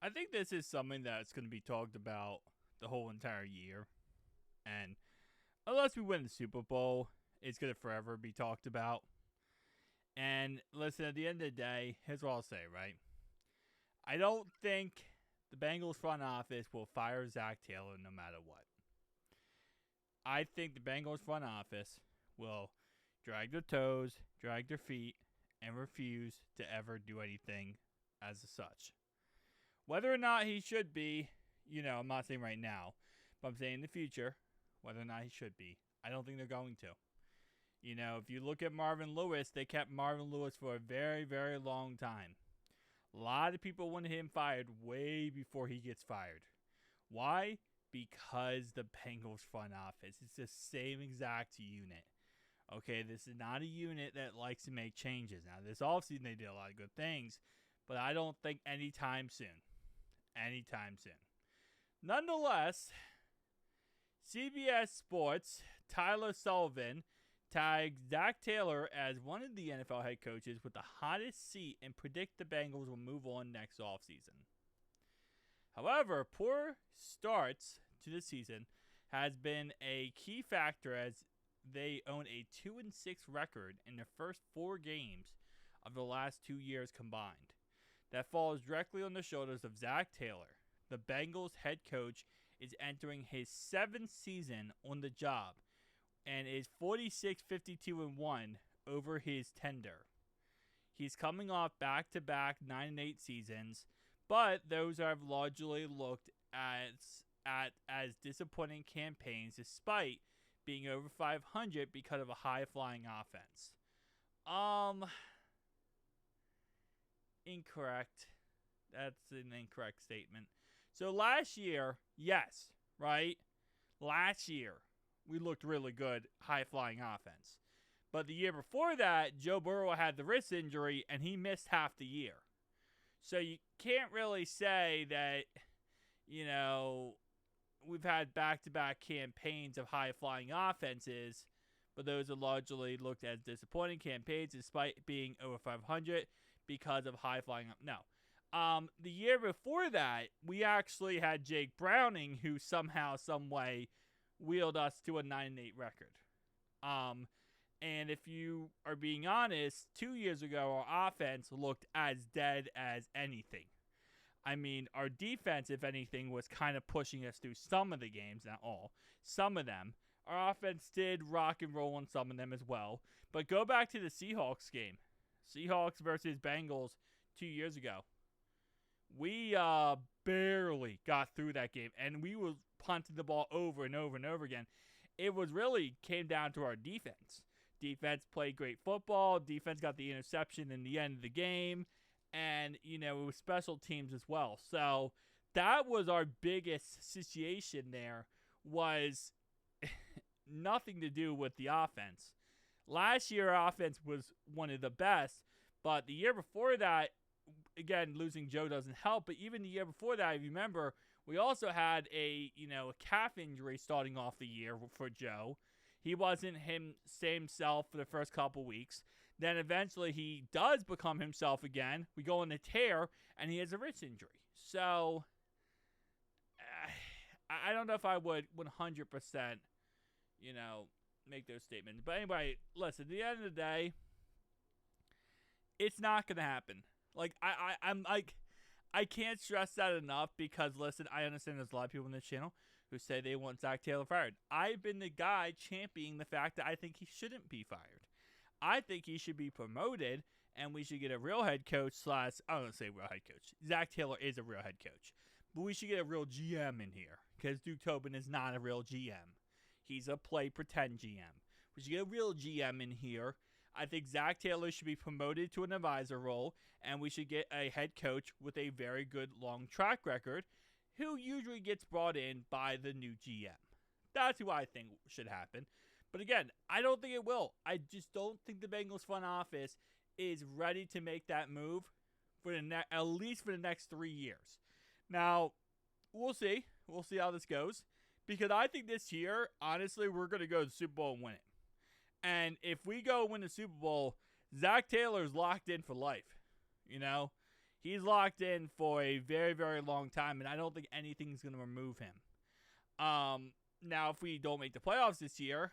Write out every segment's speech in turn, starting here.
I think this is something that's going to be talked about the whole entire year. And unless we win the Super Bowl, it's going to forever be talked about. And listen, at the end of the day, here's what I'll say, right? I don't think the Bengals front office will fire Zach Taylor no matter what. I think the Bengals front office will drag their toes, drag their feet, and refuse to ever do anything as such. Whether or not he should be, I'm not saying right now, but I'm saying in the future, whether or not he should be. I don't think they're going to. If you look at Marvin Lewis, they kept Marvin Lewis for a very, very long time. A lot of people wanted him fired way before he gets fired. Why? Because the Bengals front office. It's the same exact unit. Okay, this is not a unit that likes to make changes. Now, this offseason they did a lot of good things, but I don't think anytime soon. Anytime soon. Nonetheless, CBS Sports, Tyler Sullivan, tagged Zach Taylor as one of the NFL head coaches with the hottest seat and predict the Bengals will move on next offseason. However, poor starts to the season has been a key factor as they own a 2-6 record in the first 4 games of the last 2 years combined. That falls directly on the shoulders of Zach Taylor. The Bengals head coach is entering his 7th season on the job and is 46-52-1 over his tenure. He's coming off back-to-back 9-8 seasons, but those have largely looked at as disappointing campaigns despite being over 500 because of a high-flying offense. Incorrect. That's an incorrect statement. So last year, yes, right? Last year, we looked really good, high-flying offense. But the year before that, Joe Burrow had the wrist injury, and he missed half the year. So you can't really say that, we've had back-to-back campaigns of high-flying offenses, but those are largely looked as disappointing campaigns despite being over 500 because of high-flying. No. The year before that, we actually had Jake Browning, who somehow, some way, wheeled us to a 9-8 record. And if you are being honest, 2 years ago, our offense looked as dead as anything. I mean, our defense, if anything, was kind of pushing us through some of the games, not all, some of them. Our offense did rock and roll on some of them as well. But go back to the Seahawks game. Seahawks versus Bengals 2 years ago. We barely got through that game, and we were punting the ball over and over and over again. It was really came down to our defense. Defense played great football. Defense got the interception in the end of the game. And, it was special teams as well. So that was our biggest situation there, was nothing to do with the offense. Last year, our offense was one of the best. But the year before that, again, losing Joe doesn't help. But even the year before that, if you remember, we also had a calf injury starting off the year for Joe. He wasn't him same self for the first couple weeks. Then eventually he does become himself again. We go on a tear, and he has a wrist injury. So I don't know if I would 100%, make those statements. But anyway, listen, at the end of the day, it's not going to happen. I'm I can't stress that enough because, listen, I understand there's a lot of people on this channel who say they want Zach Taylor fired. I've been the guy championing the fact that I think he shouldn't be fired. I think he should be promoted, and we should get a real head coach I don't want to say real head coach. Zach Taylor is a real head coach. But we should get a real GM in here because Duke Tobin is not a real GM. He's a pretend GM. We should get a real GM in here. I think Zach Taylor should be promoted to an advisor role, and we should get a head coach with a very good long track record who usually gets brought in by the new GM. That's who I think should happen. But again, I don't think it will. I just don't think the Bengals front office is ready to make that move for at least for the next 3 years. Now, we'll see. We'll see how this goes. Because I think this year, honestly, we're going to go to the Super Bowl and win it. And if we go win the Super Bowl, Zach Taylor's locked in for life. He's locked in for a very, very long time, and I don't think anything's going to remove him. Now, if we don't make the playoffs this year,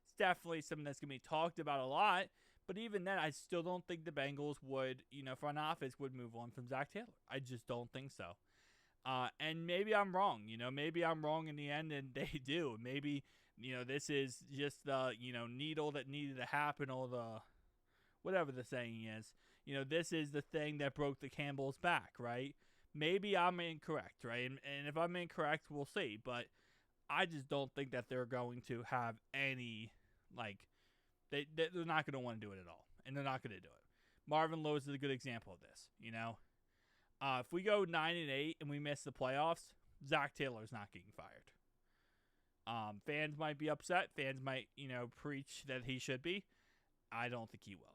it's definitely something that's going to be talked about a lot. But even then, I still don't think the Bengals would, front office would move on from Zach Taylor. I just don't think so. And maybe I'm wrong. Maybe I'm wrong in the end, and they do. Maybe, this is just the, needle that needed to happen, or the, whatever the saying is. This is the thing that broke the Campbell's back, right? Maybe I'm incorrect, right? And if I'm incorrect, we'll see. But I just don't think that they're going to have any, they're not going to want to do it at all. And they're not going to do it. Marvin Lewis is a good example of this, if we go 9-8 and we miss the playoffs, Zach Taylor's not getting fired. Fans might be upset. Fans might, preach that he should be. I don't think he will.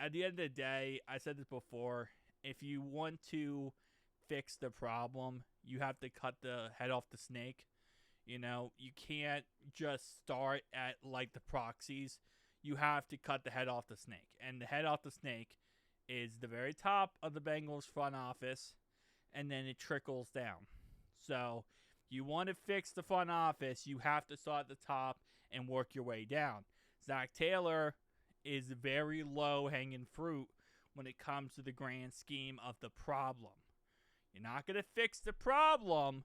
At the end of the day, I said this before, if you want to fix the problem, you have to cut the head off the snake. You can't just start at the proxies. You have to cut the head off the snake. And the head off the snake is the very top of the Bengals front office, and then it trickles down. So you want to fix the front office, you have to start at the top and work your way down. Zach Taylor is very low-hanging fruit when it comes to the grand scheme of the problem. You're not going to fix the problem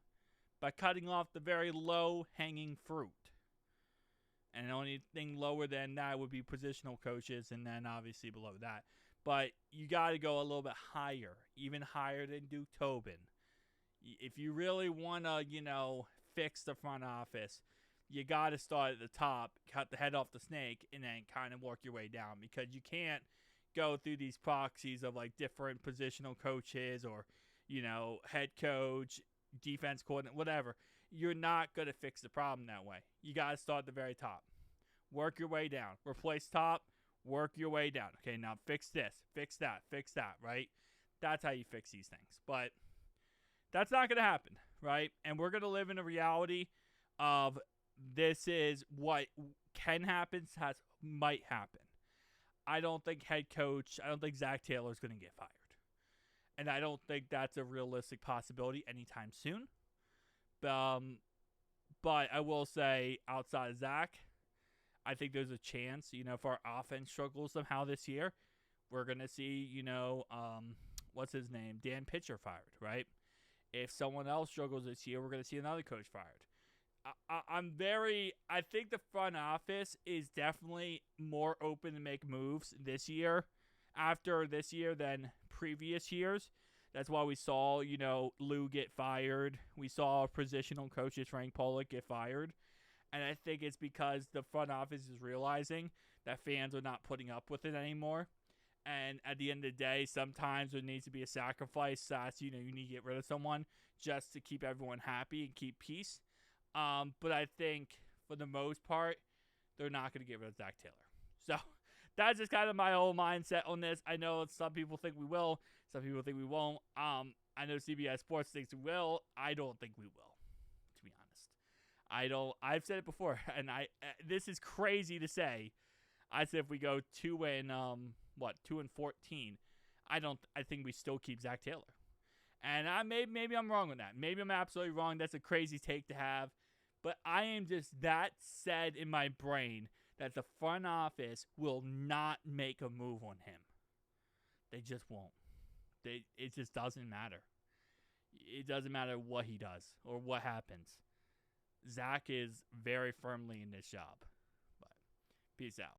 by cutting off the very low-hanging fruit. And the only thing lower than that would be positional coaches, and then obviously below that. But you got to go a little bit higher, even higher than Duke Tobin. If you really want to, fix the front office, you got to start at the top, cut the head off the snake, and then kind of work your way down. Because you can't go through these proxies of different positional coaches or, head coach, defense coordinator, whatever. You're not going to fix the problem that way. You got to start at the very top. Work your way down. Replace top. Work your way down. Okay, now fix this, fix that, right? That's how you fix these things. But that's not going to happen, right? And we're going to live in a reality of this is what can happen, might happen. I don't think Zach Taylor is going to get fired. And I don't think that's a realistic possibility anytime soon. But I will say, outside of Zach, I think there's a chance, if our offense struggles somehow this year, we're going to see, what's his name? Dan Pitcher fired, right? If someone else struggles this year, we're going to see another coach fired. I think the front office is definitely more open to make moves this year, after this year, than previous years. That's why we saw, Lou get fired. We saw positional coaches Frank Pollock get fired. And I think it's because the front office is realizing that fans are not putting up with it anymore. And at the end of the day, sometimes there needs to be a sacrifice. You need to get rid of someone just to keep everyone happy and keep peace. But I think for the most part, they're not going to get rid of Zach Taylor. So that's just kind of my whole mindset on this. I know some people think we will. Some people think we won't. I know CBS Sports thinks we will. I don't think we will, to be honest. I've said it before, and this is crazy to say. I said if we go 2-14, I think we still keep Zach Taylor. And maybe I'm wrong on that. Maybe I'm absolutely wrong. That's a crazy take to have. But I am just that set in my brain that the front office will not make a move on him. They just won't. It just doesn't matter. It doesn't matter what he does or what happens. Zach is very firmly in this job. But peace out.